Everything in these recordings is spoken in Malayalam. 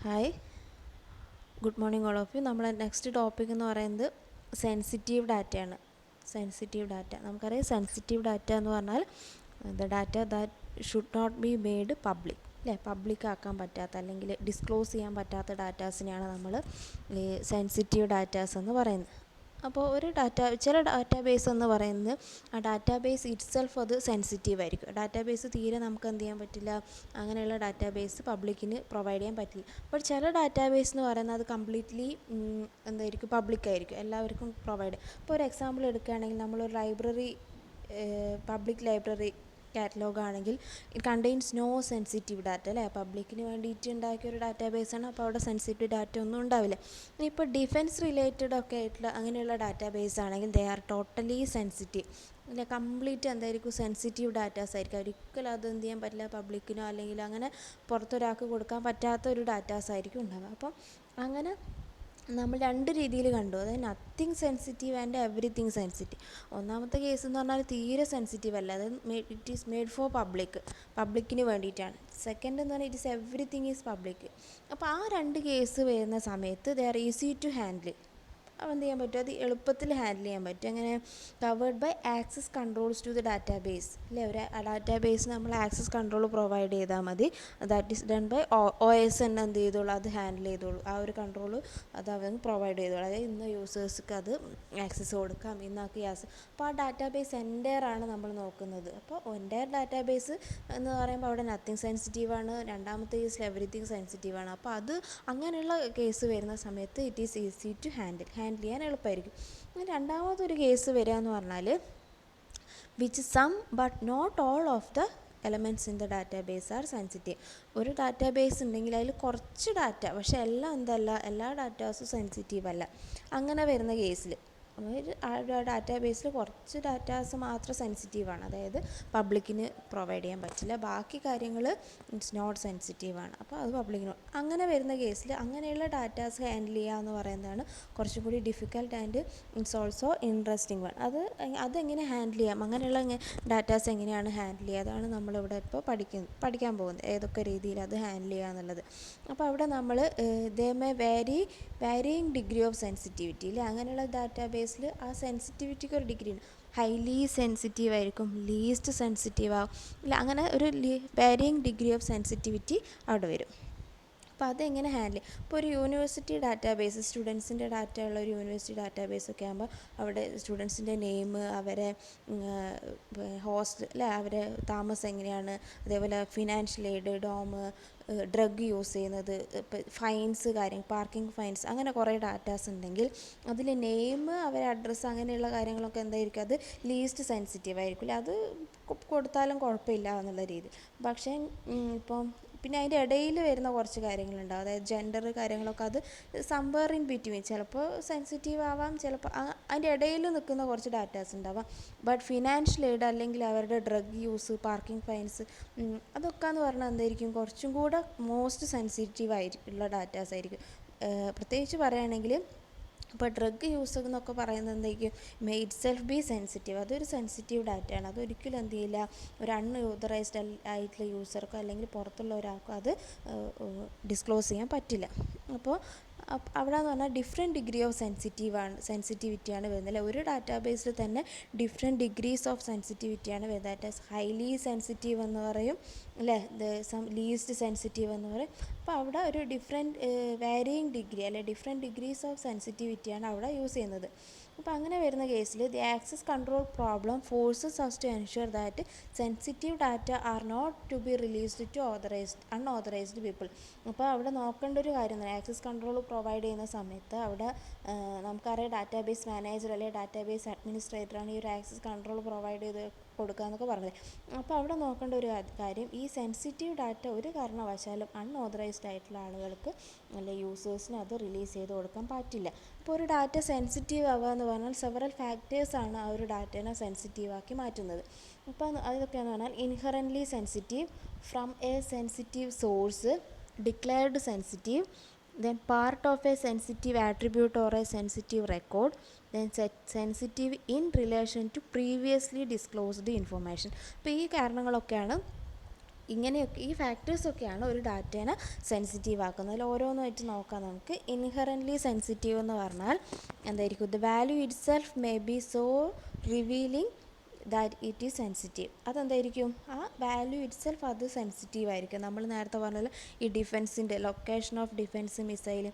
Hi, good morning all of you. നമ്മളെ നെക്സ്റ്റ് ടോപ്പിക് എന്ന് പറയുന്നത് സെൻസിറ്റീവ് ഡാറ്റയാണ്. സെൻസിറ്റീവ് ഡാറ്റ നമുക്കറിയാം. സെൻസിറ്റീവ് ഡാറ്റ എന്ന് പറഞ്ഞാൽ the data that should not be made public, അല്ലേ? പബ്ലിക് ആക്കാൻ പറ്റാത്ത അല്ലെങ്കിൽ ഡിസ്ക്ലോസ് ചെയ്യാൻ പറ്റാത്ത ഡാറ്റാസിനെയാണ് നമ്മൾ ഈ സെൻസിറ്റീവ് ഡാറ്റാസ് എന്ന് പറയുന്നത്. അപ്പോൾ ചില ഡാറ്റാബേസ് എന്ന് പറയുന്നത് ആ ഡാറ്റാബേസ് ഇറ്റ്സെൽഫ് അത് സെൻസിറ്റീവ് ആയിരിക്കും. ഡാറ്റാബേസ് തീരെ നമുക്ക് എന്ത് ചെയ്യാൻ പറ്റില്ല, അങ്ങനെയുള്ള ഡാറ്റാബേസ് പബ്ലിക്കിന് പ്രൊവൈഡ് ചെയ്യാൻ പറ്റില്ല. അപ്പോൾ ചില ഡാറ്റാബേസ് എന്ന് പറയുന്നത് അത് കംപ്ലീറ്റ്ലി എന്തായിരിക്കും, പബ്ലിക്കായിരിക്കും, എല്ലാവർക്കും പ്രൊവൈഡ്. ഇപ്പോൾ ഒരു എക്സാമ്പിൾ എടുക്കുകയാണെങ്കിൽ നമ്മളൊരു ലൈബ്രറി, പബ്ലിക് ലൈബ്രറി കാറ്റലോഗ് ആണെങ്കിൽ it contains no sensitive data, അല്ലേ? പബ്ലിക്കിന് വേണ്ടിയിട്ട് ഉണ്ടാക്കിയ ഒരു ഡാറ്റാബേസാണ്. അപ്പോൾ അവിടെ സെൻസിറ്റീവ് ഡാറ്റ ഒന്നും ഉണ്ടാവില്ല. ഇപ്പോൾ ഡിഫെൻസ് റിലേറ്റഡ് ഒക്കെ ആയിട്ടുള്ള അങ്ങനെയുള്ള ഡാറ്റാബേസ് ആണെങ്കിൽ ദേ ആർ ടോട്ടലി സെൻസിറ്റീവ്, അല്ലെ? കംപ്ലീറ്റ് എന്തായിരിക്കും, സെൻസിറ്റീവ് ഡാറ്റാസ് ആയിരിക്കും. ഒരിക്കലും അത് എന്ത് ചെയ്യാൻ പറ്റില്ല, പബ്ലിക്കിനോ അല്ലെങ്കിൽ അങ്ങനെ പുറത്തൊരാൾക്ക് കൊടുക്കാൻ പറ്റാത്ത ഒരു ഡാറ്റാസ് ആയിരിക്കും ഉണ്ടാവുക. അപ്പം അങ്ങനെ നമ്മൾ രണ്ട് രീതിയിൽ കണ്ടു, അതായത് nothing sensitive and everything sensitive. ഒന്നാമത്തെ കേസ് എന്ന് പറഞ്ഞാൽ തീരെ സെൻസിറ്റീവ് അല്ല, അതായത് ഇറ്റ് ഈസ് മെയ്ഡ് ഫോർ പബ്ലിക്കിന് വേണ്ടിയിട്ടാണ്. സെക്കൻഡ് എന്ന് പറഞ്ഞാൽ it is everything is public. അപ്പോൾ ആ രണ്ട് കേസ് വരുന്ന സമയത്ത് they are easy to handle. അപ്പോൾ എന്ത് ചെയ്യാൻ പറ്റും, അത് എളുപ്പത്തിൽ ഹാൻഡിൽ ചെയ്യാൻ പറ്റും. അങ്ങനെ covered by access controls to the database, അല്ലേ? ഒരു ഡാറ്റാബേസ് നമ്മൾ ആക്സസ് കൺട്രോൾ പ്രൊവൈഡ് ചെയ്താൽ മതി. That is done by OS തന്നെ എന്ത് ചെയ്തോളൂ, അത് ഹാൻഡിൽ ചെയ്തോളൂ. ആ ഒരു കൺട്രോൾ അത് അവർ പ്രൊവൈഡ് ചെയ്തോളൂ. അതായത് ഇന്ന യൂസേഴ്സ്ക്ക് അത് ആക്സസ് കൊടുക്കാം, ഇന്നാക്കി അപ്പോൾ ആ ഡാറ്റാബേസ് എൻ്റെയറാണ് നമ്മൾ നോക്കുന്നത്. അപ്പോൾ എൻ്റെയർ ഡാറ്റാബേസ് എന്ന് പറയുമ്പോൾ അവിടെ നത്തിങ് സെൻസിറ്റീവാണ്. രണ്ടാമത്തെ കേസിൽ എവറിത്തിങ് സെൻസിറ്റീവാണ്. അപ്പോൾ അത് അങ്ങനെയുള്ള കേസ് വരുന്ന സമയത്ത് it is easy to handle ചെയ്യാൻ എളുപ്പമായിരിക്കും. രണ്ടാമതൊരു കേസ് വരിക എന്ന് പറഞ്ഞാൽ which some but not all of the elements in the database are sensitive. ഒരു ഡാറ്റാബേസ് ഉണ്ടെങ്കിൽ അതിൽ കുറച്ച് ഡാറ്റ, പക്ഷേ എല്ലാ ഡാറ്റാസും സെൻസിറ്റീവ് അല്ല. അങ്ങനെ വരുന്ന കേസിൽ ഡാറ്റാബേസിൽ കുറച്ച് ഡാറ്റാസ് മാത്രം സെൻസിറ്റീവാണ്, അതായത് പബ്ലിക്കിന് പ്രൊവൈഡ് ചെയ്യാൻ പറ്റില്ല. ബാക്കി കാര്യങ്ങൾ ഇറ്റ്സ് നോട്ട് സെൻസിറ്റീവാണ്. അപ്പോൾ അത് പബ്ലിക്കിന്. അങ്ങനെ വരുന്ന കേസിൽ അങ്ങനെയുള്ള ഡാറ്റാസ് ഹാൻഡിൽ ചെയ്യുക എന്ന് പറയുന്നതാണ് കുറച്ചും കൂടി difficult and it's also interesting one. അതെങ്ങനെ ഹാൻഡിൽ ചെയ്യാം, അങ്ങനെയുള്ള ഡാറ്റാസ് എങ്ങനെയാണ് ഹാൻഡിൽ ചെയ്യുക, അതാണ് നമ്മളിവിടെ ഇപ്പോൾ പഠിക്കാൻ പോകുന്നത്, ഏതൊക്കെ രീതിയിൽ അത് ഹാൻഡിൽ ചെയ്യുക എന്നുള്ളത്. അപ്പോൾ അവിടെ നമ്മൾ they may varying degree of sensitivity, ഇല്ലേ? അങ്ങനെയുള്ള ഡാറ്റാബേസിൽ ആ സെൻസിറ്റിവിറ്റിക്ക് ഒരു ഡിഗ്രി ഉണ്ട്. ഹൈലി സെൻസിറ്റീവ് ആയിരിക്കും, ലീസ്റ്റ് സെൻസിറ്റീവ് ആവും, ഇല്ല? അങ്ങനെ ഒരു വാരിയിങ് ഡിഗ്രി ഓഫ് സെൻസിറ്റിവിറ്റി അവിടെ വരും. അപ്പോൾ അതെങ്ങനെ ഹാൻഡിൽ ചെയ്യും? ഇപ്പോൾ ഒരു യൂണിവേഴ്സിറ്റി ഡാറ്റാബേസ്, സ്റ്റുഡൻസിൻ്റെ ഡാറ്റ ഉള്ള ഒരു യൂണിവേഴ്സിറ്റി ഡാറ്റാബേസ് ഒക്കെ ആകുമ്പോൾ അവിടെ സ്റ്റുഡൻസിൻ്റെ നെയിം, അവരെ ഹോസ്റ്റൽ, അല്ലേ? അവരെ താമസം എങ്ങനെയാണ്, അതേപോലെ financial aid, dorm, drug use ചെയ്യുന്നത്, ഫൈൻസ്, പാർക്കിംഗ് ഫൈൻസ്, അങ്ങനെ കുറേ ഡാറ്റാസ് ഉണ്ടെങ്കിൽ അതിൽ നെയിം, അവരെ അഡ്രസ്സ്, അങ്ങനെയുള്ള കാര്യങ്ങളൊക്കെ എന്തായിരിക്കും, അത് ലീസ്റ്റ് സെൻസിറ്റീവ് ആയിരിക്കില്ല. അത് കൊടുത്താലും കുഴപ്പമില്ല എന്നുള്ള രീതി. പക്ഷേ ഇപ്പം പിന്നെ അതിൻ്റെ ഇടയിൽ വരുന്ന കുറച്ച് കാര്യങ്ങളുണ്ടാവും, അതായത് ജെൻഡർ കാര്യങ്ങളൊക്കെ, അത് സംവെയർ ഇൻ ബിറ്റ്വീൻ, ചിലപ്പോൾ സെൻസിറ്റീവ് ആവാം, ചിലപ്പോൾ അതിൻ്റെ ഇടയിൽ നിൽക്കുന്ന കുറച്ച് ഡാറ്റാസ് ഉണ്ടാവാം. ബട്ട് ഫിനാൻഷ്യൽ എയ്ഡ് അല്ലെങ്കിൽ അവരുടെ ഡ്രഗ് യൂസ്, പാർക്കിംഗ് ഫൈൻസ്, അതൊക്കെ എന്ന് പറഞ്ഞാൽ എന്തായിരിക്കും, കുറച്ചും കൂടെ മോസ്റ്റ് സെൻസിറ്റീവ് ആയിട്ടുള്ള ഡാറ്റാസ് ആയിരിക്കും. പ്രത്യേകിച്ച് പറയുകയാണെങ്കിൽ ഇപ്പോൾ ഡ്രഗ് യൂസ് എന്നൊക്കെ പറയുന്നത് എന്തായിരിക്കും, may it self B sensitive. അതൊരു സെൻസിറ്റീവ് ഡാറ്റയാണ്. അതൊരിക്കലും എന്ത് ചെയ്യില്ല, ഒരു അൺഓതറൈസ്ഡ് ആയിട്ടുള്ള യൂസർക്കോ അല്ലെങ്കിൽ പുറത്തുള്ള ഒരാൾക്കോ അത് ഡിസ്ക്ലോസ് ചെയ്യാൻ പറ്റില്ല. അപ്പോൾ അവിടെ എന്ന് പറഞ്ഞാൽ ഡിഫറെൻറ്റ് ഡിഗ്രി ഓഫ് സെൻസിറ്റിവിറ്റിയാണ് വരുന്നത്. ഒരു ഡാറ്റാബേസിൽ തന്നെ ഡിഫറെൻറ്റ് ഡിഗ്രീസ് ഓഫ് സെൻസിറ്റിവിറ്റിയാണ് വരുന്നത്. ദാറ്റ് ഈസ് ഹൈലി സെൻസിറ്റീവ് എന്ന് പറയും, അല്ലേ? ലീസ്റ്റ് സെൻസിറ്റീവ് എന്ന് പറയും. അപ്പോൾ അവിടെ ഒരു വാരിയിങ് ഡിഗ്രി, അല്ലെ ഡിഫറെൻറ്റ് ഡിഗ്രീസ് ഓഫ് സെൻസിറ്റിവിറ്റിയാണ് അവിടെ യൂസ് ചെയ്യുന്നത്. അപ്പോൾ അങ്ങനെ വരുന്ന കേസിൽ the access control problem forces us to ensure that sensitive data are not to be released to unauthorised people. അപ്പോൾ അവിടെ നോക്കേണ്ട ഒരു കാര്യം തന്നെ, ആക്സസ് കൺട്രോൾ പ്രൊവൈഡ് ചെയ്യുന്ന സമയത്ത് അവിടെ നമുക്കറിയാം ഡാറ്റാബേസ് മാനേജർ അല്ലെങ്കിൽ ഡാറ്റാബേസ് അഡ്മിനിസ്ട്രേറ്ററാണ് ഈ ഒരു ആക്സസ് കൺട്രോൾ പ്രൊവൈഡ് ചെയ്ത് കൊടുക്കുക എന്നൊക്കെ പറഞ്ഞത്. അപ്പോൾ അവിടെ നോക്കേണ്ട ഒരു കാര്യം, ഈ സെൻസിറ്റീവ് ഡാറ്റ ഒരു കാരണവശാലും അൺഓതറൈസ്ഡ് ആയിട്ടുള്ള ആളുകൾക്ക് അല്ലെങ്കിൽ യൂസേഴ്സിന് അത് റിലീസ് ചെയ്ത് കൊടുക്കാൻ പറ്റില്ല. അപ്പോൾ ഒരു ഡാറ്റ സെൻസിറ്റീവ് ആവുക എന്ന് പറഞ്ഞാൽ സെവറൽ ഫാക്ടേഴ്സാണ് ആ ഒരു ഡാറ്റേനെ സെൻസിറ്റീവാക്കി മാറ്റുന്നത്. അപ്പോൾ അതൊക്കെയെന്ന് പറഞ്ഞാൽ inherently sensitive, from a sensitive source, declared sensitive, then part of a sensitive attribute or a sensitive record, then sensitive in relation to previously disclosed information. അപ്പോൾ ഈ കാരണങ്ങളൊക്കെയാണ് ഇങ്ങനെയൊക്കെ ഈ ഫാക്ടേഴ്സൊക്കെയാണ് ഒരു ഡാറ്റേനെ സെൻസിറ്റീവ് ആക്കുന്നത്. അതിൽ ഓരോന്നായിട്ട് നോക്കാം നമുക്ക്. ഇൻഹെറൻ്റ്ലി സെൻസിറ്റീവ് എന്ന് പറഞ്ഞാൽ എന്തായിരിക്കും? The value itself may be so revealing that it is sensitive. അതെന്തായിരിക്കും? ആ വാല്യൂ ഇറ്റ് സെൽഫ് അത് സെൻസിറ്റീവ് ആയിരിക്കും. നമ്മൾ നേരത്തെ പറഞ്ഞാൽ ഈ ഡിഫെൻസിൻ്റെ ലൊക്കേഷൻ ഓഫ് ഡിഫെൻസ് മിസൈൽ,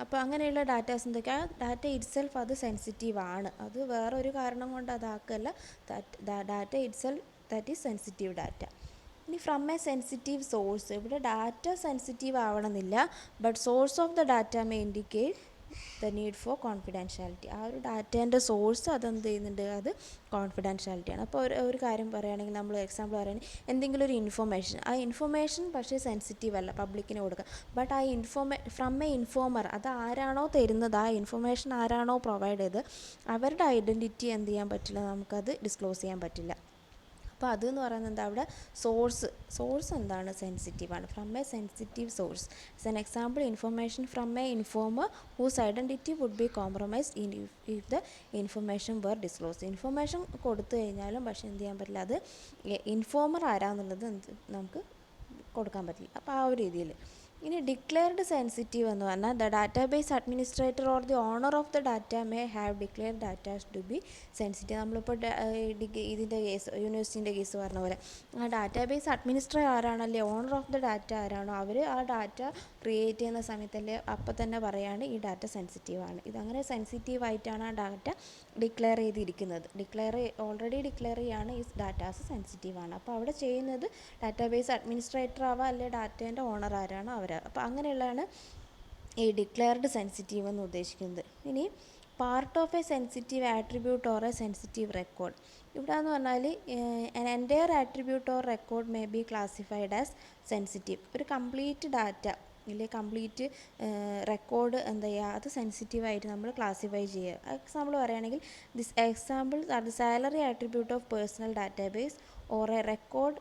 അപ്പോൾ അങ്ങനെയുള്ള ഡാറ്റാസ് എന്തൊക്കെ, ആ ഡാറ്റ ഇറ്റ് സെൽഫ് അത് സെൻസിറ്റീവ് ആണ്. അത് വേറൊരു കാരണം കൊണ്ട് അതാക്കല്ല, data itself that is sensitive data. ഇനി ഫ്രം എ സെൻസിറ്റീവ് സോഴ്സ്, ഇവിടെ ഡാറ്റ സെൻസിറ്റീവ് ആവണമെന്നില്ല, but source of the data may indicate the need for confidentiality. ആ ഒരു ഡാറ്റേൻ്റെ സോഴ്സ് അതെന്ത് ചെയ്യുന്നുണ്ട്, അത് കോൺഫിഡൻഷ്യാലിറ്റിയാണ്. അപ്പോൾ ഒരു കാര്യം പറയുകയാണെങ്കിൽ, നമ്മൾ എക്സാമ്പിൾ പറയുകയാണെങ്കിൽ എന്തെങ്കിലും ഒരു ഇൻഫർമേഷൻ, ആ ഇൻഫർമേഷൻ പക്ഷേ സെൻസിറ്റീവ് അല്ല, പബ്ലിക്കിന് കൊടുക്കുക. ബട്ട് ആ ഫ്രം എ ഇൻഫോമർ, അത് ആരാണോ തരുന്നത്, ആ ഇൻഫർമേഷൻ ആരാണോ പ്രൊവൈഡ് ചെയ്ത്, അവരുടെ ഐഡൻറ്റിറ്റി എന്ത് ചെയ്യാൻ പറ്റില്ല, നമുക്കത് ഡിസ്ക്ലോസ് ചെയ്യാൻ പറ്റില്ല. അപ്പോൾ അതെന്ന് പറയുന്നത് എന്താ, അവിടെ സോഴ്സ് എന്താണ്, സെൻസിറ്റീവാണ്. From a sensitive source. As an example, information from a informer whose identity would be compromised if the information were disclose. Information കൊടുത്തു കഴിഞ്ഞാലും പക്ഷേ എന്ത് ചെയ്യാൻ പറ്റില്ല, അത് ഇൻഫോമർ ആരാന്നുള്ളത് നമുക്ക് കൊടുക്കാൻ പറ്റില്ല. അപ്പോൾ ആ ഒരു രീതിയിൽ. ഇനി ഡിക്ലെയർഡ് സെൻസിറ്റീവ് എന്ന് പറഞ്ഞാൽ the database administrator or the owner of the data may have declare datas to be sensitive. നമ്മളിപ്പോൾ ഇതിൻ്റെ കേസ്, യൂണിവേഴ്സിറ്റീൻ്റെ കേസ് പറഞ്ഞ പോലെ, ആ ഡാറ്റാബേസ് അഡ്മിനിസ്ട്രേറ്റർ ആരാണല്ലേ, ഓണർ ഓഫ് ദ ഡാറ്റ ആരാണോ, അവർ ആ ഡാറ്റ ക്രിയേറ്റ് ചെയ്യുന്ന സമയത്തല്ലേ അപ്പോൾ തന്നെ പറയുകയാണ് ഈ ഡാറ്റ സെൻസിറ്റീവാണ്. ഇതങ്ങനെ സെൻസിറ്റീവായിട്ടാണ് ആ ഡാറ്റ ഡിക്ലെയർ ചെയ്തിരിക്കുന്നത്. ഓൾറെഡി ഡിക്ലെയർ ചെയ്യാണ് ഈ ഡാറ്റാസ് സെൻസിറ്റീവാണ്. അപ്പോൾ അവിടെ ചെയ്യുന്നത് ഡാറ്റാബേസ് അഡ്മിനിസ്ട്രേറ്റർ ആവാം, അല്ലെങ്കിൽ ഡാറ്റേൻ്റെ ഓണർ ആരാണോ അവർ. അപ്പോൾ അങ്ങനെയുള്ളതാണ് ഈ ഡിക്ലെയർഡ് സെൻസിറ്റീവ് എന്ന് ഉദ്ദേശിക്കുന്നത്. ഇനി part of A sensitive attribute or A sensitive record. ഇവിടെ എന്ന് പറഞ്ഞാൽ an entire attribute or record may be classified as sensitive. ഒരു കംപ്ലീറ്റ് ഡാറ്റ ഇല്ലേ, കംപ്ലീറ്റ് റെക്കോർഡ് എന്താ ചെയ്യുക, അത് സെൻസിറ്റീവായിട്ട് നമ്മൾ ക്ലാസിഫൈ ചെയ്യുക. എക്സാമ്പിൾ പറയുകയാണെങ്കിൽ, this example are the salary attribute of personal database or A record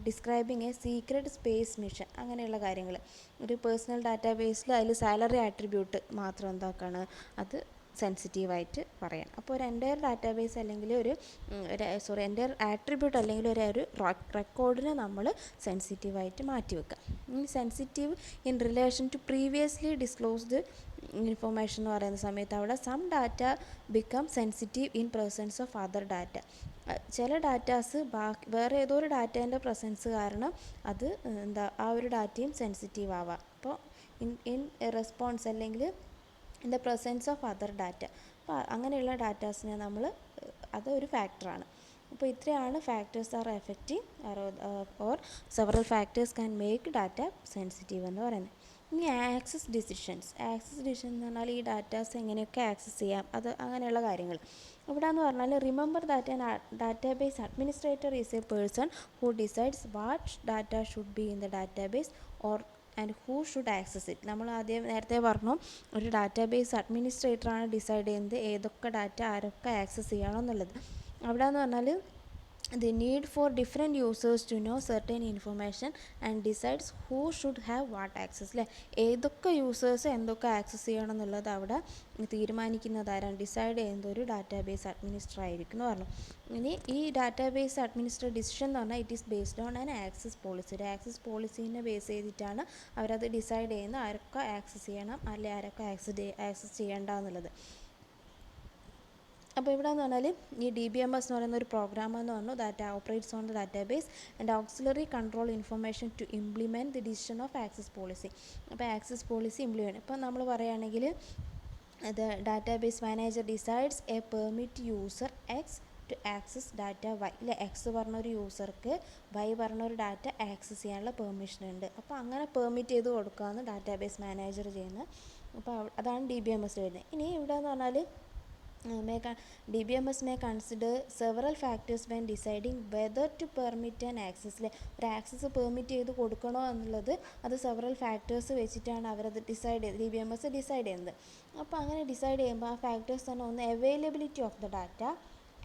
describing A secret space mission. അങ്ങനെയുള്ള കാര്യങ്ങൾ ഒരു പേഴ്സണൽ ഡാറ്റാബേസിൽ അതിൽ സാലറി ആട്രിബ്യൂട്ട് മാത്രം എന്താക്കാണ്, അത് സെൻസിറ്റീവായിട്ട് പറയാം. അപ്പോൾ ഒരു എൻ്റയർ ഡാറ്റാബേസ് അല്ലെങ്കിൽ എൻ്റയർ ആട്രിബ്യൂട്ട് അല്ലെങ്കിൽ ഒരു റെക്കോർഡിനെ നമ്മൾ സെൻസിറ്റീവായിട്ട് മാറ്റി വെക്കുക. Sensitive in relation to previously disclosed information എന്ന് പറയുന്ന സമയത്ത് അവിടെ some data become sensitive in presence of other data. ചില ഡാറ്റാസ് വേറെ ഏതോ ഒരു ഡാറ്റേൻ്റെ പ്രസൻസ് കാരണം അത് ആ ഒരു ഡാറ്റയും സെൻസിറ്റീവ് ആവാം. അപ്പോൾ ഇൻ റെസ്പോൺസ് അല്ലെങ്കിൽ in the presence of other data. അപ്പോൾ അങ്ങനെയുള്ള ഡാറ്റാസിനെ നമ്മൾ അതൊരു ഫാക്ടറാണ്. അപ്പോൾ ഇത്രയാണ് factors are effective or several factors can make data sensitive എന്ന് പറയുന്നത്. ഇനി ആക്സസ് ഡിസിഷൻസ് എന്ന് പറഞ്ഞാൽ ഈ ഡാറ്റാസ് എങ്ങനെയൊക്കെ ആക്സസ് ചെയ്യാം, അത് അങ്ങനെയുള്ള കാര്യങ്ങൾ. ഇവിടെ എന്ന് പറഞ്ഞാൽ remember that an database administrator is A person who decides what data should be in the database or and who should access it. നമ്മൾ നേരത്തെ പറഞ്ഞു, ഒരു ഡാറ്റാബേസ് അഡ്മിനിസ്ട്രേറ്ററാണ് ഡിസൈഡ് ചെയ്യുന്നത് ഏതൊക്കെ ഡാറ്റ ആരൊക്കെ ആക്സസ് ചെയ്യണം എന്നുള്ളത്. അവിടെ എന്ന് പറഞ്ഞാൽ the need for different users to know certain information and decides who should have what access. അല്ലേ, ഏതൊക്കെ യൂസേഴ്സ് എന്തൊക്കെ ആക്സസ് ചെയ്യണം എന്നുള്ളത് അവിടെ തീരുമാനിക്കുന്നത് ആരാണ്, ഡിസൈഡ് ചെയ്യുന്നത് ഒരു ഡാറ്റാബേസ് അഡ്മിനിസ്ട്രേറ്റർ ആയിരിക്കും എന്ന് പറഞ്ഞു. ഇനി ഈ ഡാറ്റാബേസ് അഡ്മിനിസ്ട്രേറ്റർ ഡിസിഷൻ എന്ന് പറഞ്ഞാൽ it is based on an access policy. ഒരു ആക്സസ് പോളിസീനെ ബേസ് ചെയ്തിട്ടാണ് അവരത് ഡിസൈഡ് ചെയ്യുന്നത് ആരൊക്കെ ആക്സസ് ചെയ്യണം അല്ലെങ്കിൽ ആരൊക്കെ ആക്സസ് ചെയ്യേണ്ട എന്നുള്ളത്. അപ്പോൾ ഇവിടെ എന്ന് പറഞ്ഞാൽ ഈ DBMS എന്ന് പറയുന്ന ഒരു പ്രോഗ്രാം എന്ന് പറഞ്ഞു, that operates on the database and auxiliary control information to implement the decision of access policy. അപ്പോൾ ആക്സസ് പോളിസി ഇംപ്ലിമെൻറ്റ്, ഇപ്പോൾ നമ്മൾ പറയുകയാണെങ്കിൽ the database manager decides a permit user X to access data Y. ഇല്ല, എക്സ് പറഞ്ഞൊരു യൂസർക്ക് വൈ പറഞ്ഞൊരു ഡാറ്റ ആക്സസ് ചെയ്യാനുള്ള പെർമിഷൻ ഉണ്ട്. അപ്പോൾ അങ്ങനെ പെർമിറ്റ് ചെയ്ത് കൊടുക്കുകയെന്ന് ഡാറ്റാബേസ് മാനേജർ ചെയ്യുന്നത്. അപ്പോൾ അതാണ് DBMS വരുന്നത്. ഇനി ഇവിടെ എന്ന് പറഞ്ഞാൽ DBMS may consider several factors when deciding whether to permit an access. ഒരു ആക്സസ് പെർമിറ്റ് ചെയ്ത് കൊടുക്കണോ എന്നുള്ളത് അത് സെവറൽ ഫാക്ടേഴ്സ് വെച്ചിട്ടാണ് അവരത് DBMS ഡിസൈഡ് ചെയ്യുന്നത്. അപ്പോൾ അങ്ങനെ ഡിസൈഡ് ചെയ്യുമ്പോൾ ആ ഫാക്ടേഴ്സ് തന്നെ ഒന്ന് availability of the data,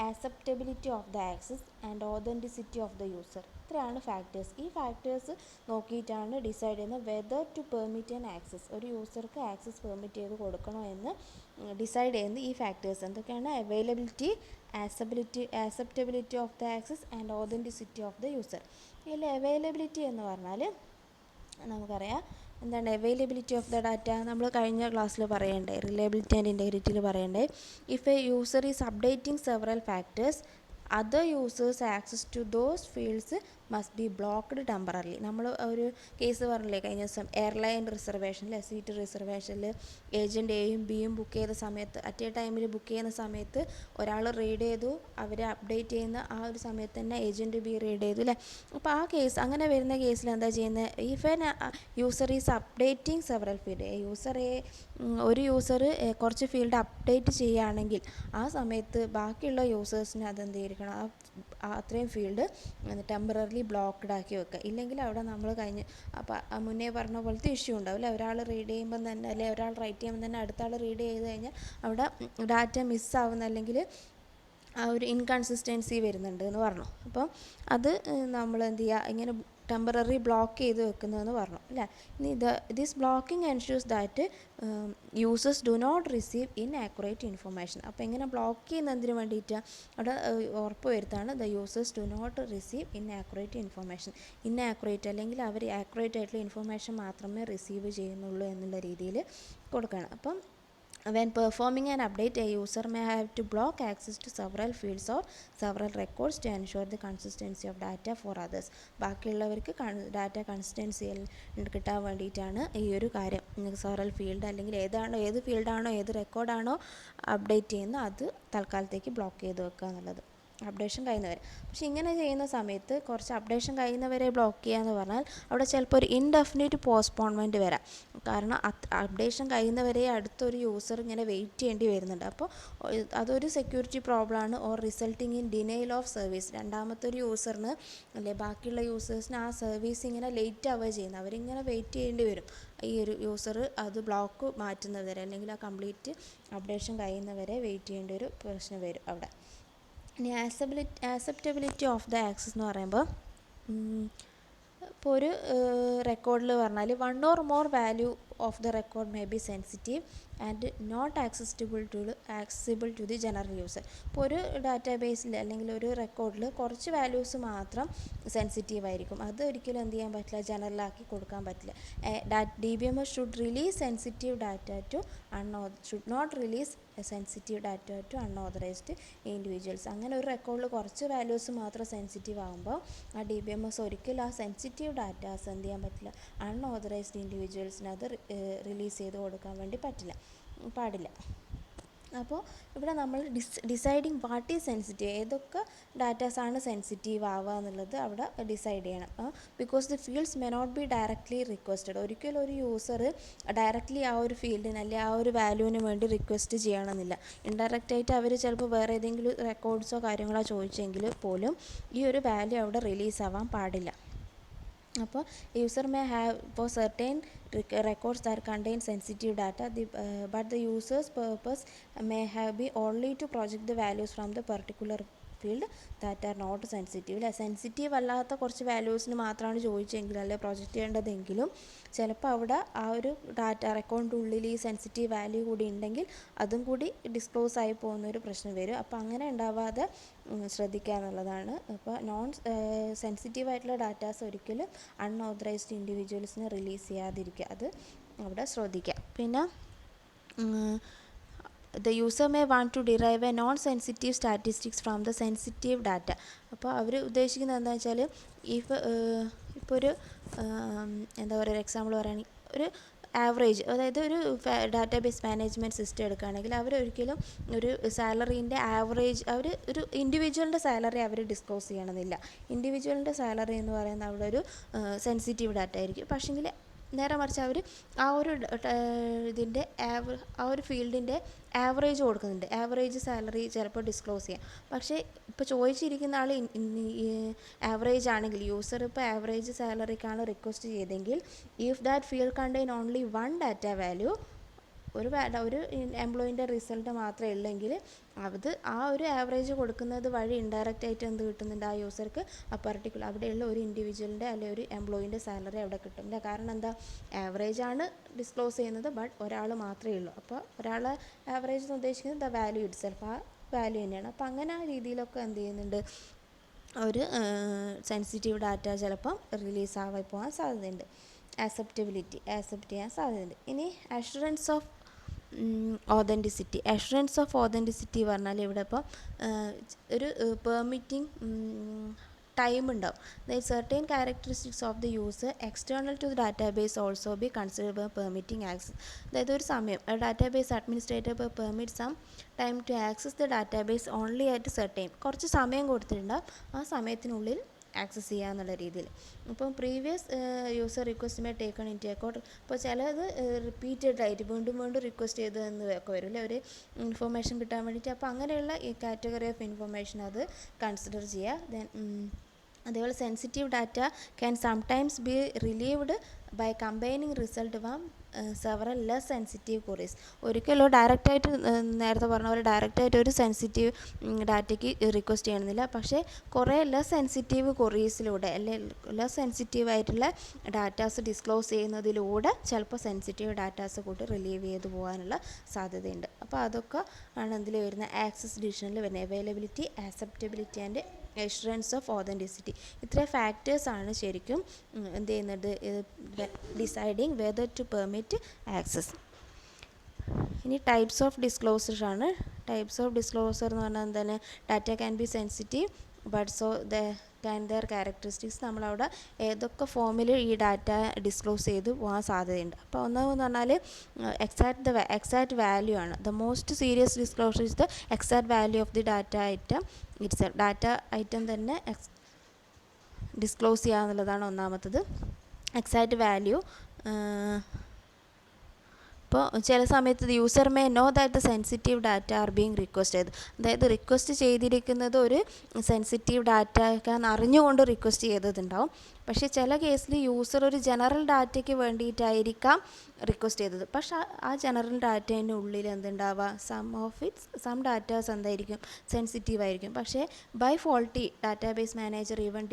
acceptability of the access and authenticity of the user. ഇത്രയാണ് ഫാക്ടേഴ്സ്. ഈ ഫാക്ടേഴ്സ് നോക്കിയിട്ടാണ് ഡിസൈഡ് ചെയ്യുന്നത് whether to permit an access, ഒരു യൂസർക്ക് ആക്സസ് പെർമിറ്റ് ചെയ്ത് കൊടുക്കണോ എന്ന് ഡിസൈഡ് ചെയ്യുന്നത് ഈ ഫാക്ടേഴ്സ് എന്തൊക്കെയാണ്, availability, acceptability of the access and authenticity of the user. ഇതിൽ അവൈലബിലിറ്റി എന്ന് പറഞ്ഞാൽ നമുക്കറിയാം എന്താണ് അവൈലബിലിറ്റി ഓഫ് ദ ഡാറ്റ. നമ്മൾ കഴിഞ്ഞ ക്ലാസ്സിൽ പറയണ്ടേ, റിലയബിലിറ്റി ആൻഡ് ഇൻറ്റഗ്രിറ്റിയിൽ പറയണ്ടേ, if a user is updating several factors other users access to those fields must be blocked temporarily. നമ്മൾ ഒരു കേസ് പറഞ്ഞില്ലേ കഴിഞ്ഞ ദിവസം, എയർലൈൻ റിസർവേഷനിൽ, സീറ്റ് റിസർവേഷനിൽ ഏജൻറ്റ് എയും ബിയും ബുക്ക് ചെയ്ത സമയത്ത്, അറ്റ് എ ടൈമിൽ ബുക്ക് ചെയ്യുന്ന സമയത്ത് ഒരാൾ റീഡ് ചെയ്തു, അവരെ അപ്ഡേറ്റ് ചെയ്യുന്ന ആ ഒരു സമയത്ത് തന്നെ ഏജൻറ്റ് ബി റീഡ് ചെയ്തു അല്ലേ. അപ്പോൾ ആ കേസ്, അങ്ങനെ വരുന്ന കേസിൽ എന്താ ചെയ്യുന്നത്, if N user is updating several field, ഒരു യൂസർ കുറച്ച് ഫീൽഡ് അപ്ഡേറ്റ് ചെയ്യുകയാണെങ്കിൽ ആ സമയത്ത് ബാക്കിയുള്ള യൂസേഴ്സിന് അതെന്ത് ചെയ്തിരിക്കണം, അത്രയും ഫീൽഡ് ടെമ്പററി ബ്ലോക്ക്ഡ് ആക്കി വെക്കുക. ഇല്ലെങ്കിൽ അവിടെ നമ്മൾ അപ്പോൾ മുന്നേ പറഞ്ഞ പോലത്തെ ഇഷ്യൂ ഉണ്ടാവും അല്ലേ. ഒരാൾ റീഡ് ചെയ്യുമ്പം തന്നെ, അല്ലെങ്കിൽ ഒരാൾ റൈറ്റ് ചെയ്യുമ്പോൾ തന്നെ അടുത്ത ആൾ റീഡ് ചെയ്ത് കഴിഞ്ഞാൽ അവിടെ ഡാറ്റ മിസ്സാവുന്ന, അല്ലെങ്കിൽ ആ ഒരു ഇൻകൺസിസ്റ്റൻസി വരുന്നുണ്ട് എന്ന് പറഞ്ഞു. അപ്പം അത് നമ്മൾ എന്ത് ചെയ്യുക, ഇങ്ങനെ ടെമ്പററി ബ്ലോക്ക് ചെയ്ത് വെക്കുന്നതെന്ന് പറഞ്ഞു അല്ലേ. ഇനി this blocking ensures that users do not receive inaccurate information. അപ്പോൾ ഇങ്ങനെ ബ്ലോക്ക് ചെയ്യുന്നതിന് വേണ്ടിയിട്ട് അവിടെ ഉറപ്പ് വരുത്താണ് the users do not receive inaccurate information. Inaccurate അല്ലെങ്കിൽ അവർ ആക്യുറേറ്റ് ആയിട്ടുള്ള ഇൻഫർമേഷൻ മാത്രമേ റിസീവ് ചെയ്യുന്നുള്ളൂ എന്നുള്ള രീതിയിൽ കൊടുക്കണം. അപ്പം when performing an update, a user may have to block access to several fields or several records to ensure the consistency of data for others. ബാക്കിയുള്ളവർക്ക് ഡാറ്റ കൺസിസ്റ്റൻസി കിട്ടാൻ വേണ്ടിയിട്ടാണ് ഈ ഒരു കാര്യം, സെവറൽ ഫീൽഡ് അല്ലെങ്കിൽ ഏത് ഫീൽഡാണോ ഏത് റെക്കോർഡാണോ അപ്ഡേറ്റ് ചെയ്യുന്നത് അത് തൽക്കാലത്തേക്ക് ബ്ലോക്ക് ചെയ്ത് വെക്കുക എന്നുള്ളത്, അപ്ഡേഷൻ കഴിയുന്നവരെ. പക്ഷേ ഇങ്ങനെ ചെയ്യുന്ന സമയത്ത് കുറച്ച് അപ്ഡേഷൻ കഴിയുന്നവരെ ബ്ലോക്ക് ചെയ്യുക എന്ന് പറഞ്ഞാൽ അവിടെ ചിലപ്പോൾ ഒരു ഇൻഡെഫിനിറ്റ് പോസ്റ്റ്പോൺമെൻറ്റ് വരാം. കാരണം അപ്ഡേഷൻ കഴിയുന്നവരെ അടുത്തൊരു യൂസർ ഇങ്ങനെ വെയിറ്റ് ചെയ്യേണ്ടി വരുന്നുണ്ട്. അപ്പോൾ അതൊരു സെക്യൂരിറ്റി പ്രോബ്ലമാണ്, or resulting in denial of service. രണ്ടാമത്തെ ഒരു യൂസറിന് അല്ലെ ബാക്കിയുള്ള യൂസേഴ്സിന് ആ സർവീസ് ഇങ്ങനെ ലേറ്റ് ആവുക ചെയ്യുന്നത്, അവരിങ്ങനെ വെയിറ്റ് ചെയ്യേണ്ടി വരും ഈ ഒരു യൂസർ അത് ബ്ലോക്ക് മാറ്റുന്നവരെ, അല്ലെങ്കിൽ ആ കംപ്ലീറ്റ് അപ്ഡേഷൻ കഴിയുന്നവരെ വെയിറ്റ് ചെയ്യേണ്ട ഒരു പ്രശ്നം വരും അവിടെ. ഇനി ആക്സെപ്റ്റബിലിറ്റി ഓഫ് ദ ആക്സസ് എന്ന് പറയുമ്പോൾ, ഇപ്പോൾ ഒരു റെക്കോർഡിൽ പറഞ്ഞാൽ one or more value of the record may be sensitive and not accessible to the general user. ഇപ്പോൾ ഒരു ഡാറ്റാബേസിൽ അല്ലെങ്കിൽ ഒരു റെക്കോർഡിൽ കുറച്ച് വാല്യൂസ് മാത്രം സെൻസിറ്റീവ് ആയിരിക്കും, അത് ഒരിക്കലും എന്ത് ചെയ്യാൻ പറ്റില്ല, ജനറലാക്കി കൊടുക്കാൻ പറ്റില്ല. DBMS should release sensitive data to should not release sensitive data to unauthorised individuals. അങ്ങനെ ഒരു റെക്കോർഡിൽ കുറച്ച് വാല്യൂസ് മാത്രം സെൻസിറ്റീവ് ആകുമ്പോൾ ആ DBMS ഒരിക്കലും ആ സെൻസിറ്റീവ് ഡാറ്റാസ് എന്ത് ചെയ്യാൻ പറ്റില്ല, അൺഓതറൈസ്ഡ് ഇൻഡിവിജ്വൽസിന് അത് റിലീസ് ചെയ്ത് കൊടുക്കാൻ വേണ്ടി പാടില്ല. അപ്പോൾ ഇവിടെ നമ്മൾ ഡിസൈഡിങ് വാട്ട് ഈസ് സെൻസിറ്റീവ്, ഏതൊക്കെ ഡാറ്റാസാണ് സെൻസിറ്റീവ് ആവുക എന്നുള്ളത് അവിടെ ഡിസൈഡ് ചെയ്യണം. Because the fields may not be directly requested. ഒരിക്കലും ഒരു യൂസർ ഡയറക്റ്റ്ലി ആ ഒരു ഫീൽഡിന് അല്ലെങ്കിൽ ആ ഒരു വാല്യൂവിന് വേണ്ടി റിക്വസ്റ്റ് ചെയ്യണമെന്നില്ല. ഇൻഡയറക്റ്റായിട്ട് അവർ ചിലപ്പോൾ വേറെ ഏതെങ്കിലും റെക്കോർഡ്സോ കാര്യങ്ങളോ ചോദിച്ചെങ്കിൽ പോലും ഈ ഒരു വാല്യൂ അവിടെ റിലീസ് ആവാൻ പാടില്ല. അപ്പോൾ user may have for certain records that contain sensitive data, but the user's purpose may have been only to project the values from the particular field that are not sensitive. അല്ലെ, സെൻസിറ്റീവ് അല്ലാത്ത കുറച്ച് വാല്യൂസിന് മാത്രമാണ് ചോദിച്ചെങ്കിൽ അല്ലെ പ്രൊജക്റ്റ് ചെയ്യേണ്ടതെങ്കിലും ചിലപ്പോൾ അവിടെ ആ ഒരു ഡാറ്റ റെക്കോർഡിൻ്റെ ഉള്ളിൽ ഈ സെൻസിറ്റീവ് വാല്യൂ കൂടി ഉണ്ടെങ്കിൽ അതും കൂടി ഡിസ്ക്ലോസ് ആയി പോകുന്നൊരു പ്രശ്നം വരും. അപ്പോൾ അങ്ങനെ ഉണ്ടാവാതെ ശ്രദ്ധിക്കുക എന്നുള്ളതാണ്. അപ്പോൾ സെൻസിറ്റീവ് ആയിട്ടുള്ള ഡാറ്റാസ് ഒരിക്കലും അൺഓതറൈസ്ഡ് ഇൻഡിവിജ്വൽസിന് റിലീസ് ചെയ്യാതിരിക്കുക, അത് അവിടെ ശ്രദ്ധിക്കുക. പിന്നെ the user may want to derive a non-sensitive statistics from the sensitive data. അപ്പോൾ അവർ ഉദ്ദേശിക്കുന്നത് എന്താ വെച്ചാൽ ഇപ്പോൾ ഒരു എന്താ പറയുക, ഒരു എക്സാമ്പിൾ പറയുകയാണെങ്കിൽ ഒരു ആവറേജ്, അതായത് ഒരു ഡാറ്റാബേസ് മാനേജ്മെൻറ്റ് സിസ്റ്റം എടുക്കുകയാണെങ്കിൽ അവരൊരിക്കലും ഒരു സാലറീൻ്റെ ആവറേജ് ഒരു ഇൻഡിവിജ്വലിൻ്റെ സാലറി അവർ ഡിസ്ക്ലോസ് ചെയ്യണമെന്നില്ല. ഇൻഡിവിജ്വലിൻ്റെ സാലറി എന്ന് പറയുന്നത് അവിടെ ഒരു സെൻസിറ്റീവ് ഡാറ്റ ആയിരിക്കും. പക്ഷേങ്കിൽ നേരെ മറിച്ച് അവർ ആ ഒരു ഇതിൻ്റെ ആ ഒരു ഫീൽഡിൻ്റെ ആവറേജ് കൊടുക്കുന്നുണ്ട്. ആവറേജ് സാലറി ചിലപ്പോൾ ഡിസ്ക്ലോസ് ചെയ്യാം. പക്ഷേ ഇപ്പോൾ ചോദിച്ചിരിക്കുന്ന ആൾ ആവറേജ് ആണെങ്കിൽ, യൂസർ ഇപ്പോൾ ആവറേജ് സാലറിക്കാണ് റിക്വസ്റ്റ് ചെയ്തെങ്കിൽ, if that field contain only one data value, ഒരു എംപ്ലോയിൻ്റെ റിസൾട്ട് മാത്രമേ ഉള്ളെങ്കിൽ അത് ആ ഒരു ആവറേജ് കൊടുക്കുന്നത് വഴി ഇൻഡയറക്റ്റ് ആയിട്ട് എന്ത് കിട്ടുന്നുണ്ട്, ആ യൂസർക്ക് ആ പർട്ടിക്കുലർ അവിടെയുള്ള ഒരു ഇൻഡിവിജ്വലിൻ്റെ അല്ലെങ്കിൽ ഒരു എംപ്ലോയിൻ്റെ സാലറി അവിടെ കിട്ടും. കാരണം എന്താ, ആവറേജ് ആണ് ഡിസ്ക്ലോസ് ചെയ്യുന്നത്, ബട്ട് ഒരാൾ മാത്രമേ ഉള്ളൂ. അപ്പോൾ ഒരാളെ ആവറേജ് എന്ന് ഉദ്ദേശിക്കുന്നത് ദ വാല്യൂ ഇറ്റ് സെൽഫ്, ആ വാല്യൂ തന്നെയാണ്. അപ്പോൾ അങ്ങനെ ആ രീതിയിലൊക്കെ എന്ത് ചെയ്യുന്നുണ്ട്, ഒരു സെൻസിറ്റീവ് ഡാറ്റ ചിലപ്പം റിലീസായി പോകാൻ സാധ്യതയുണ്ട്. ആക്സെപ്റ്റ് ചെയ്യാൻ സാധ്യതയുണ്ട്. ഇനി അഷുറൻസ് ഓഫ് ഓതൻറ്റിസിറ്റി പറഞ്ഞാൽ ഇവിടെ ഇപ്പം ഒരു പെർമിറ്റിംഗ് ടൈം ഉണ്ടാവും. അതായത് certain characteristics of the user external to the database also be considered by permitting access. അതായത് ഒരു സമയം database administrator permit some time to access the database only at certain കുറച്ച് സമയം കൊടുത്തിട്ടുണ്ടാവും, ആ സമയത്തിനുള്ളിൽ ആക്സസ് ചെയ്യുക എന്നുള്ള രീതിയിൽ. അപ്പം previous user request may taken into account. ഇപ്പോൾ ചിലത് റിപ്പീറ്റഡ് ആയിട്ട് വീണ്ടും റിക്വസ്റ്റ് ചെയ്തതെന്ന് ഒക്കെ വരും അല്ലേ, ഒരു ഇൻഫർമേഷൻ കിട്ടാൻ വേണ്ടിയിട്ട്. അപ്പോൾ അങ്ങനെയുള്ള ഈ കാറ്റഗറി ഓഫ് ഇൻഫർമേഷൻ അത് കൺസിഡർ ചെയ്യുക. ദെൻ അതേപോലെ sensitive data can sometimes be relieved by combining result from several less sensitive queries. ഒരിക്കലും ഡയറക്റ്റായിട്ട് നേരത്തെ പറഞ്ഞ പോലെ ഡയറക്റ്റായിട്ട് ഒരു സെൻസിറ്റീവ് ഡാറ്റയ്ക്ക് റിക്വസ്റ്റ് ചെയ്യണമെന്നില്ല. പക്ഷേ കുറേ ലെസ് സെൻസിറ്റീവ് ക്വറീസിലൂടെ ലെസ് സെൻസിറ്റീവ് ആയിട്ടുള്ള ഡാറ്റാസ് ഡിസ്ക്ലോസ് ചെയ്യുന്നതിലൂടെ ചിലപ്പോൾ സെൻസിറ്റീവ് ഡാറ്റാസ് കൂട്ടി റിലീവ് ചെയ്ത് പോകാനുള്ള സാധ്യതയുണ്ട്. അപ്പോൾ അതൊക്കെ ആണ് ഇതിൽ വരുന്ന ആക്സസ് ഡിസിഷനിൽ വരുന്നത്. Availability, acceptability and assurance of authenticity. ഇത്രയും ഫാക്ടേഴ്സാണ് ശരിക്കും എന്ത് ചെയ്യുന്നത്, deciding whether to permit access. ഇനി ടൈപ്സ് ഓഫ് ഡിസ്ക്ലോസറാണ്. ടൈപ്സ് ഓഫ് ഡിസ്ക്ലോസർ എന്ന് പറഞ്ഞാൽ എന്താണ്, data can be sensitive but so their characteristics. നമ്മളവിടെ ഏതൊക്കെ ഫോമിൽ ഈ ഡാറ്റ ഡിസ്ക്ലോസ് ചെയ്ത് പോകാൻ സാധ്യതയുണ്ട്. അപ്പോൾ ഒന്നാമെന്ന് പറഞ്ഞാൽ എക്സാക്റ്റ് വാല്യൂ ആണ്. The most serious disclosure is the exact value of the data item itself. Data item തന്നെ ഡിസ്ക്ലോസ് ചെയ്യുക എന്നുള്ളതാണ് ഒന്നാമത്തത്. Exact value. അപ്പോൾ ചില സമയത്ത് user may know that the sensitive data are being requested. അതായത് റിക്വസ്റ്റ് ചെയ്തിരിക്കുന്നത് ഒരു സെൻസിറ്റീവ് ഡാറ്റയ്ക്കാന്ന് അറിഞ്ഞുകൊണ്ട് റിക്വസ്റ്റ് ചെയ്തതുണ്ടാവും. പക്ഷേ ചില കേസിൽ യൂസർ ഒരു ജനറൽ ഡാറ്റയ്ക്ക് വേണ്ടിയിട്ടായിരിക്കാം റിക്വസ്റ്റ് ചെയ്തത്. പക്ഷേ ആ ജനറൽ ഡാറ്റേൻ്റെ ഉള്ളിൽ എന്തുണ്ടാവുക, സം ഡാറ്റാസ് എന്തായിരിക്കും, സെൻസിറ്റീവ് ആയിരിക്കും. പക്ഷേ by faulty database manager even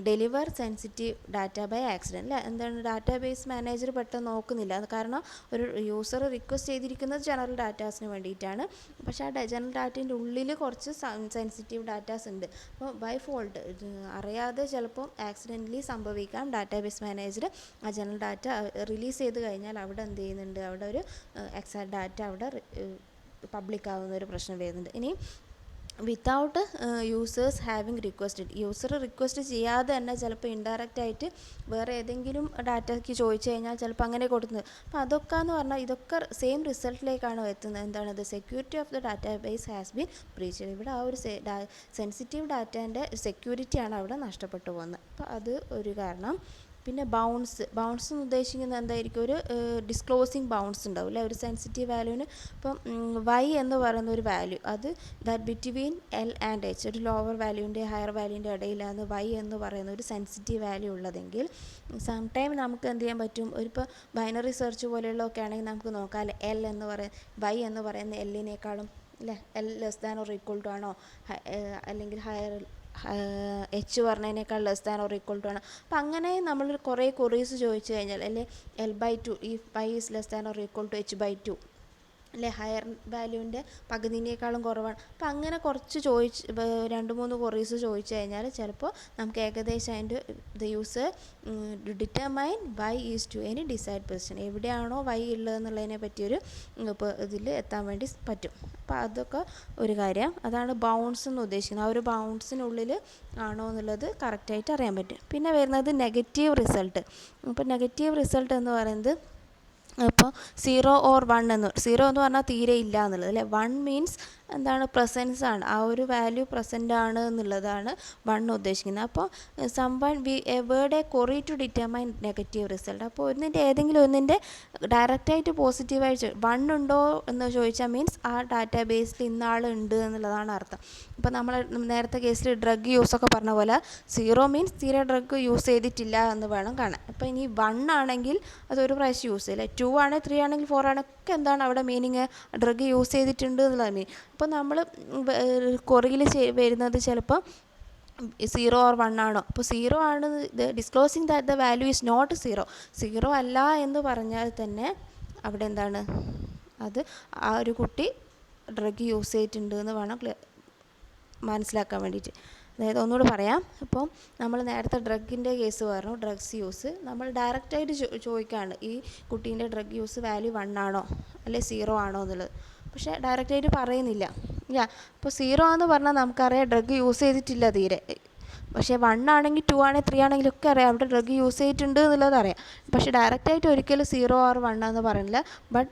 deliver sensitive data by accident അല്ലേ. എന്താണ്, ഡാറ്റാബേസ് മാനേജർ പെട്ടെന്ന് നോക്കുന്നില്ല. കാരണം ഒരു യൂസർ റിക്വസ്റ്റ് ചെയ്തിരിക്കുന്നത് ജനറൽ ഡാറ്റാസിന് വേണ്ടിയിട്ടാണ്. പക്ഷേ ആ ജനറൽ ഡാറ്റേൻ്റെ ഉള്ളിൽ കുറച്ച് സെൻസിറ്റീവ് ഡാറ്റാസ് ഉണ്ട്. അപ്പോൾ ബൈ ഫോൾട്ട് അറിയാതെ ചിലപ്പോൾ ആക്സിഡൻ്റലി സംഭവിക്കാം. ഡാറ്റാബേസ് മാനേജർ ആ ജനറൽ ഡാറ്റ റിലീസ് ചെയ്ത് കഴിഞ്ഞാൽ അവിടെ എന്ത് ചെയ്യുന്നുണ്ട്, അവിടെ ഒരു എക്സാക്റ്റ് ഡാറ്റ അവിടെ പബ്ലിക് ആവുന്ന ഒരു പ്രശ്നം വരുന്നുണ്ട്. ഇനി without users having requested, user request ചെയ്യാതെ തന്നെ ചിലപ്പോൾ ഇൻഡയറക്റ്റ് ആയിട്ട് വേറെ ഏതെങ്കിലും ഡാറ്റയ്ക്ക് ചോദിച്ചു കഴിഞ്ഞാൽ ചിലപ്പോൾ അങ്ങനെ കൊടുക്കുന്നത്. അപ്പോൾ അതൊക്കെ എന്ന് പറഞ്ഞാൽ ഇതൊക്കെ സെയിം റിസൾട്ടിലേക്കാണ് എത്തുന്നത്. എന്താണ്, the security of the database has been breached. ഇവിടെ ആ ഒരു സെൻസിറ്റീവ് ഡാറ്റേൻ്റെ സെക്യൂരിറ്റിയാണ് അവിടെ നഷ്ടപ്പെട്ടു പോകുന്നത്. അപ്പോൾ അത് ഒരു കാരണം. പിന്നെ ബൗൺസ് എന്ന് ഉദ്ദേശിക്കുന്നത് എന്തായിരിക്കും, ഒരു ഡിസ്ക്ലോസിങ് ബൗൺസ് ഉണ്ടാവും അല്ലേ ഒരു സെൻസിറ്റീവ് വാല്യൂവിന്. ഇപ്പം വൈ എന്ന് പറയുന്ന ഒരു വാല്യൂ, അത് that between L and H, ഒരു ലോവർ വാല്യൂവിൻ്റെ ഹയർ വാല്യൂവിൻ്റെ ഇടയിലാണ് വൈ എന്ന് പറയുന്ന ഒരു സെൻസിറ്റീവ് വാല്യൂ ഉള്ളതെങ്കിൽ സംടൈം നമുക്ക് എന്ത് ചെയ്യാൻ പറ്റും, ഇപ്പോൾ ബൈനറി സെർച്ച് പോലെയുള്ളതൊക്കെ ആണെങ്കിൽ നമുക്ക് നോക്കാം അല്ലേ, എൽ എന്ന് വൈ എന്ന് പറയുന്ന എല്ലിനേക്കാളും അല്ലേ L less than or equal to ആണോ, അല്ലെങ്കിൽ ഹയർ എച്ച് പറഞ്ഞതിനേക്കാൾ less than or equal to ആണ്. അപ്പം അങ്ങനെ നമ്മൾ കുറേ ക്വറീസ് ചോദിച്ചു കഴിഞ്ഞാൽ അല്ലെ L/2 ഈ pi is less than or equal to H/2 അല്ലെ ഹയർ വാല്യൂവിൻ്റെ പകുതിനേക്കാളും കുറവാണ്. അപ്പം അങ്ങനെ കുറച്ച് 2-3 ക്വറീസ് ചോദിച്ചു കഴിഞ്ഞാൽ ചിലപ്പോൾ നമുക്ക് ഏകദേശം അതിൻ്റെ the user determine Y is to any decide position, എവിടെയാണോ വൈ ഉള്ളതെന്നുള്ളതിനെ പറ്റിയൊരു ഇതിൽ എത്താൻ വേണ്ടി പറ്റും. അപ്പോൾ അതൊക്കെ ഒരു കാര്യം. അതാണ് ബൗൺസ് എന്ന് ഉദ്ദേശിക്കുന്നത്. ആ ഒരു ബൗൺസിനുള്ളിൽ ആണോ എന്നുള്ളത് കറക്റ്റായിട്ട് അറിയാൻ പറ്റും. പിന്നെ വരുന്നത് നെഗറ്റീവ് റിസൾട്ട്. അപ്പോൾ നെഗറ്റീവ് റിസൾട്ട് എന്ന് പറയുന്നത് അപ്പോൾ 0 or 1 എന്ന്, 0 എന്ന് പറഞ്ഞാൽ തീരെ ഇല്ല എന്നുള്ളത് അല്ലേ. 1 മീൻസ് എന്താണ്, പ്രസൻസ് ആണ്, ആ ഒരു വാല്യൂ പ്രസൻ്റ് ആണ് എന്നുള്ളതാണ് 1 ഉദ്ദേശിക്കുന്നത്. അപ്പോൾ word a query to determine negative result. അപ്പോൾ ഏതെങ്കിലും ഒന്നിൻ്റെ ഡയറക്റ്റായിട്ട് പോസിറ്റീവായിട്ട് 1 ഉണ്ടോ എന്ന് ചോദിച്ചാൽ മീൻസ് ആ ഡാറ്റാബേസിൽ ഇന്നാളുണ്ട് എന്നുള്ളതാണ് അർത്ഥം. ഇപ്പോൾ നമ്മൾ നേരത്തെ കേസിൽ ഡ്രഗ് യൂസൊക്കെ പറഞ്ഞ പോലെ 0 മീൻസ് തീരെ ഡ്രഗ് യൂസ് ചെയ്തിട്ടില്ല എന്ന് വേണം കാണാൻ. അപ്പോൾ ഇനി 1 ആണെങ്കിൽ അതൊരു പ്രാവശ്യം യൂസ് ചെയ്യില്ല, 2 ആണെങ്കിൽ 3 ആണെങ്കിൽ 4 ആണൊക്കെ എന്താണ് അവിടെ മീനിങ്, ഡ്രഗ് യൂസ് ചെയ്തിട്ടുണ്ട് എന്നുള്ളത് മീൻ. അപ്പോൾ നമ്മൾ കൊറിയിൽ വരുന്നത് ചിലപ്പോൾ 0 or 1 ആണോ, അപ്പോൾ 0 ആണ് disclosing that the value is not 0 അല്ല എന്ന് പറഞ്ഞാൽ തന്നെ അവിടെ എന്താണ്, അത് ആ ഒരു കുട്ടി ഡ്രഗ് യൂസ് ചെയ്തിട്ടുണ്ട് എന്ന് വേണം മനസ്സിലാക്കാൻ വേണ്ടിയിട്ട് അതായത് ഒന്നുകൂടി പറയാം. ഇപ്പോൾ നമ്മൾ നേരത്തെ ഡ്രഗിൻ്റെ കേസ് പറഞ്ഞു, ഡ്രഗ്സ് യൂസ് നമ്മൾ ഡയറക്റ്റായിട്ട് ചോദിക്കുകയാണ് ഈ കുട്ടീൻ്റെ ഡ്രഗ് യൂസ് വാല്യൂ 1 ആണോ അല്ലെ 0 ആണോ എന്നുള്ളത്. പക്ഷേ ഡയറക്റ്റായിട്ട് പറയുന്നില്ല. ഇപ്പോൾ 0 ആണെന്ന് പറഞ്ഞാൽ നമുക്കറിയാം ഡ്രഗ് യൂസ് ചെയ്തിട്ടില്ല തീരെ. പക്ഷേ 1 ആണെങ്കിൽ 2 ആണെങ്കിൽ 3 ആണെങ്കിലും ഒക്കെ അറിയാം അവിടെ ഡ്രഗ് യൂസ് ചെയ്തിട്ടുണ്ട് എന്നുള്ളത് അറിയാം. പക്ഷേ ഡയറക്റ്റായിട്ട് ഒരിക്കലും 0 ഓർ 1 എന്ന് പറയുന്നില്ല. ബട്ട്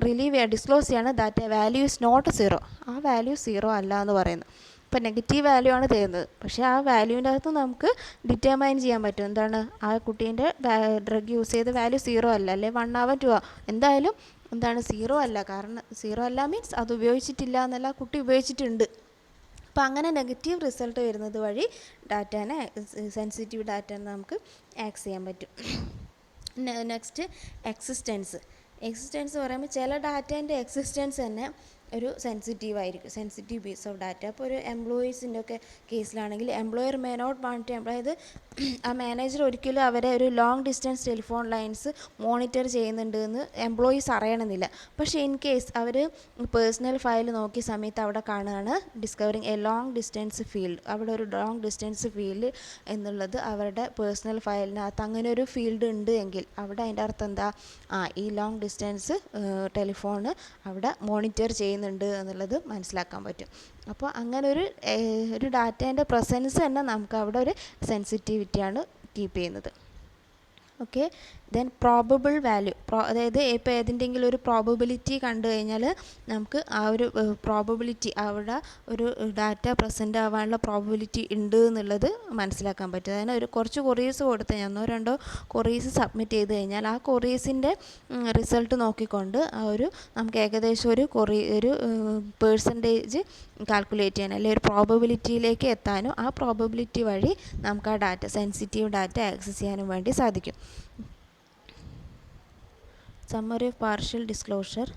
റിലീവ് ഡിസ്ക്ലോസ് ചെയ്യാണ് ദാറ്റ് വാല്യൂ ഈസ് നോട്ട് 0. ആ വാല്യൂ 0 അല്ല എന്ന് പറയുന്നു. ഇപ്പോൾ നെഗറ്റീവ് വാല്യൂ ആണ് തരുന്നത്. പക്ഷേ ആ വാല്യൂവിൻ്റെ അകത്ത് നമുക്ക് ഡിറ്റർമൈൻ ചെയ്യാൻ പറ്റും എന്താണ് ആ കുട്ടീൻ്റെ ഡ്രഗ് യൂസ് ചെയ്ത വാല്യൂ 0 അല്ല, അല്ലെ 1 ആവാം 2 ആവാം, എന്തായാലും എന്താണ് 0 അല്ല. കാരണം 0 അല്ല മീൻസ് അത് ഉപയോഗിച്ചിട്ടില്ല എന്നല്ല, കുട്ടി ഉപയോഗിച്ചിട്ടുണ്ട്. അപ്പോൾ അങ്ങനെ നെഗറ്റീവ് റിസൾട്ട് വരുന്നത് വഴി ഡാറ്റാനെ സെൻസിറ്റീവ് ഡാറ്റനെ നമുക്ക് ആക്സസ് ചെയ്യാൻ പറ്റും. നെക്സ്റ്റ് എക്സിസ്റ്റൻസ് പറയുമ്പോൾ ചില ഡാറ്റേൻ്റെ എക്സിസ്റ്റൻസ് തന്നെ ഒരു സെൻസിറ്റീവ് ആയിരിക്കും, സെൻസിറ്റീവ് പീസ് ഓഫ് ഡാറ്റ. അപ്പോൾ ഒരു എംപ്ലോയീസിൻ്റെ ഒക്കെ കേസിലാണെങ്കിൽ employer may not want to അതായത് ആ മാനേജർ ഒരിക്കലും അവരെ ഒരു long distance telephone lines monitor ചെയ്യുന്നുണ്ട് എന്ന് എംപ്ലോയീസ് അറിയണമെന്നില്ല. പക്ഷേ ഇൻ കേസ് അവർ പേഴ്സണൽ ഫയൽ നോക്കിയ സമയത്ത് അവിടെ കാണുകയാണ് discovering a long distance field, അവിടെ ഒരു ലോങ് ഡിസ്റ്റൻസ് ഫീൽഡ് എന്നുള്ളത് അവരുടെ പേഴ്സണൽ ഫയലിനകത്ത് അങ്ങനെ ഒരു ഫീൽഡ് ഉണ്ട് എങ്കിൽ അവിടെ അതിൻ്റെ അർത്ഥം എന്താ, ഈ ലോങ് ഡിസ്റ്റൻസ് ടെലിഫോണ് അവിടെ മോണിറ്റർ ചെയ്യുന്നുണ്ട് എന്നുള്ളത് മനസ്സിലാക്കാൻ പറ്റും. അപ്പോൾ അങ്ങനെ ഒരു ഡാറ്റേൻ്റെ പ്രസൻസ് തന്നെ നമുക്ക് അവിടെ ഒരു സെൻസിറ്റിവിറ്റിയാണ് കീപ്പ് ചെയ്യുന്നത്. ഓക്കെ. ദെൻ പ്രോബബിൾ വാല്യൂ, അതായത് ഇപ്പോൾ ഏതിൻ്റെങ്കിലും ഒരു പ്രോബബിലിറ്റി കണ്ടു കഴിഞ്ഞാൽ നമുക്ക് ആ ഒരു പ്രോബബിലിറ്റി അവിടെ ഒരു ഡാറ്റ പ്രസൻ്റ് ആവാനുള്ള പ്രോബബിലിറ്റി ഉണ്ട് എന്നുള്ളത് മനസ്സിലാക്കാൻ പറ്റും. അതായത് ഒരു കുറച്ച് കൊറീസ് കൊടുത്ത് 1-2 കൊറീസ് സബ്മിറ്റ് ചെയ്ത് കഴിഞ്ഞാൽ ആ കൊറീസിൻ്റെ റിസൾട്ട് നോക്കിക്കൊണ്ട് നമുക്ക് ഏകദേശം ഒരു പേഴ്സൻറ്റേജ് കാൽക്കുലേറ്റ് ചെയ്യാൻ അല്ലെങ്കിൽ ഒരു പ്രോബബിലിറ്റിയിലേക്ക് എത്താനും ആ പ്രോബബിലിറ്റി വഴി നമുക്ക് ആ ഡാറ്റ സെൻസിറ്റീവ് ഡാറ്റ ആക്സസ് ചെയ്യാനും വേണ്ടി സാധിക്കും. Summary of partial disclosure.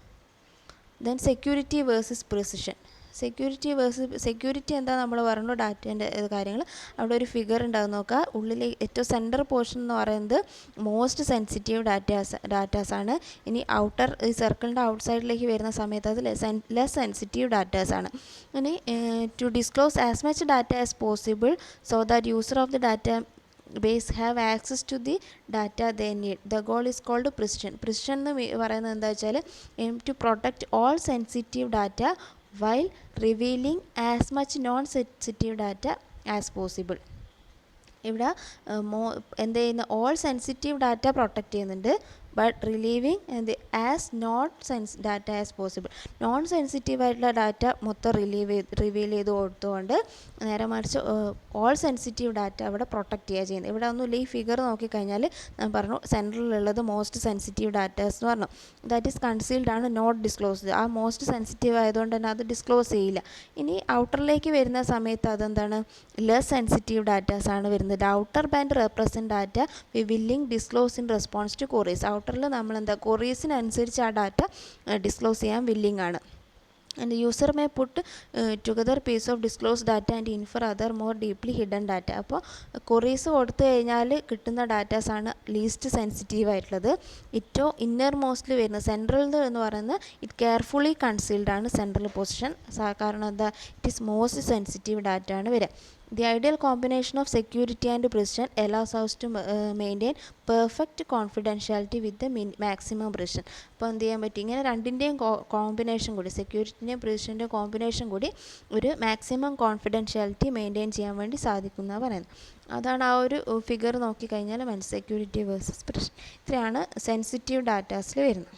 Then security versus precision. Security എന്താ നമ്മൾ പറഞ്ഞു ഡാറ്റേൻ്റെ കാര്യങ്ങൾ. അവിടെ ഒരു ഫിഗർ ഉണ്ടാകും നോക്കുക. ഉള്ളിൽ ഏറ്റവും സെൻറ്റർ പോർഷൻ എന്ന് പറയുന്നത് മോസ്റ്റ് സെൻസിറ്റീവ് ഡാറ്റാസാണ്. ഇനി ഈ സർക്കിളിൻ്റെ ഔട്ട് സൈഡിലേക്ക് വരുന്ന സമയത്ത് അത് ലെസ് സെൻസിറ്റീവ് ഡാറ്റാസാണ്. ഇനി to disclose as much data as possible so that user of the data base have access to the data they need. The goal is called precision. Precision എന്ന് പറയുന്നത് എന്താ വെച്ചാൽ aim to protect all sensitive data while revealing as much non-sensitive data as possible. ഇവിടെ എന്ത് ചെയ്യുന്ന ഓൾ സെൻസിറ്റീവ് ഡാറ്റ പ്രൊട്ടക്റ്റ് ചെയ്യുന്നുണ്ട്, but relieving as data as possible. Non sensitive ആയിട്ടുള്ള ഡാറ്റ മൊത്തം റിവീൽ ചെയ്ത് കൊടുത്തുകൊണ്ട് നേരെ മറിച്ച് ഓൾ സെൻസിറ്റീവ് ഡാറ്റ അവിടെ പ്രൊട്ടക്റ്റ് ചെയ്യുക ചെയ്യുന്നത്. ഇവിടെ ഒന്നുമില്ല, ഈ ഫിഗർ നോക്കിക്കഴിഞ്ഞാൽ ഞാൻ പറഞ്ഞു സെൻട്രലിലുള്ളത് മോസ്റ്റ് സെൻസിറ്റീവ് ഡാറ്റാസ് എന്ന് പറഞ്ഞു. ദാറ്റ് ഈസ് കൺസീൽഡ് ആണ്, നോട്ട് ഡിസ്ക്ലോസ്ഡ്. ആ മോസ്റ്റ് സെൻസിറ്റീവ് ആയതുകൊണ്ട് തന്നെ അത് ഡിസ്ക്ലോസ് ചെയ്യില്ല. ഇനി ഔട്ടറിലേക്ക് വരുന്ന സമയത്ത് അതെന്താണ്, ലെസ് സെൻസിറ്റീവ് ഡാറ്റാസ് ആണ് വരുന്നത്. Outer band represent data we willing disclose in response to queries. ഔട്ടറിൽ നമ്മൾ എന്താ കൊറീസിനനുസരിച്ച് ആ ഡാറ്റ ഡിസ്ക്ലോസ് ചെയ്യാൻ വില്ലിംഗ് ആണ്. And the user may put together piece of disclosed data and infer other more deeply hidden data. അപ്പോൾ കൊറീസ് കൊടുത്തു കഴിഞ്ഞാൽ കിട്ടുന്ന ഡാറ്റാസാണ് ലീസ്റ്റ് സെൻസിറ്റീവ് ആയിട്ടുള്ളത്. ഏറ്റവും ഇന്നർ മോസ്റ്റിൽ വരുന്ന സെൻട്രൽ എന്ന് പറയുന്നത് ഇറ്റ് കെയർഫുള്ളി കൺസീൽഡ് ആണ് സെൻട്രൽ പൊസിഷൻ. കാരണം എന്താ, it is most sensitive data ആണ് വരിക. The ideal combination of security and precision allows us to maintain perfect confidentiality with the maximum precision. അപ്പോൾ എന്ത് ചെയ്യാൻ പറ്റും, ഇങ്ങനെ രണ്ടിൻ്റെയും കോമ്പിനേഷൻ കൂടി, സെക്യൂരിറ്റിൻ്റെയും പ്രിസിഷൻ്റെയും കോമ്പിനേഷൻ കൂടി ഒരു മാക്സിമം കോൺഫിഡൻഷ്യാലിറ്റി മെയിൻറ്റെയിൻ ചെയ്യാൻ വേണ്ടി സാധിക്കുന്നതാണ് പറയുന്നത്. അതാണ് ആ ഒരു ഫിഗർ നോക്കിക്കഴിഞ്ഞാൽ സെക്യൂരിറ്റി വേഴ്സസ് പ്രിസിഷൻ. ഇത്രയാണ് സെൻസിറ്റീവ് ഡാറ്റാസിൽ വരുന്നത്.